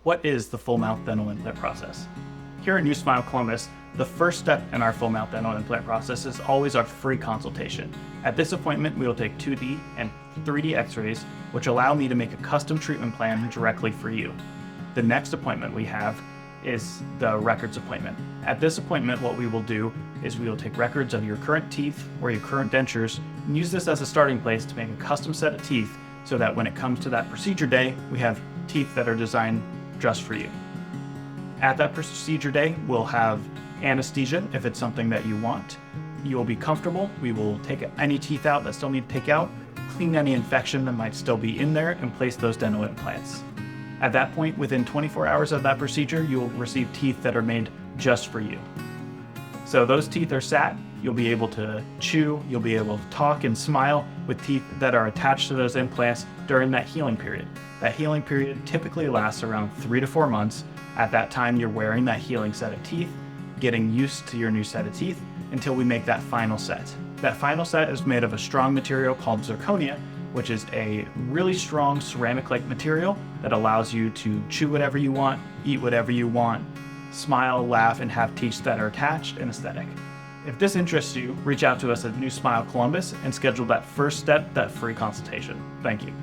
What is the full mouth dental implant process? Here at New Smile Columbus, the first step in our full mouth dental implant process is always our free consultation. At this appointment, we will take 2D and 3D x-rays, which allow me to make a custom treatment plan directly for you. The next appointment we have is the records appointment. At this appointment, what we will do is we will take records of your current teeth or your current dentures and use this as a starting place to make a custom set of teeth so that when it comes to that procedure day, we have teeth that are designed just for you. At that procedure day, we'll have anesthesia if it's something that you want. You will be comfortable. We will take any teeth out that still need to take out, clean any infection that might still be in there, and place those dental implants. At that point, within 24 hours of that procedure, you will receive teeth that are made just for you. So those teeth are sat, you'll be able to chew, you'll be able to talk and smile with teeth that are attached to those implants during that healing period. That healing period typically lasts around 3 to 4 months. At that time, you're wearing that healing set of teeth, getting used to your new set of teeth until we make that final set. That final set is made of a strong material called Zirconia, which is a really strong ceramic-like material that allows you to chew whatever you want, eat whatever you want, smile, laugh, and have teeth that are attached and aesthetic. If this interests you, reach out to us at New Smile Columbus and schedule that first step, that free consultation. Thank you.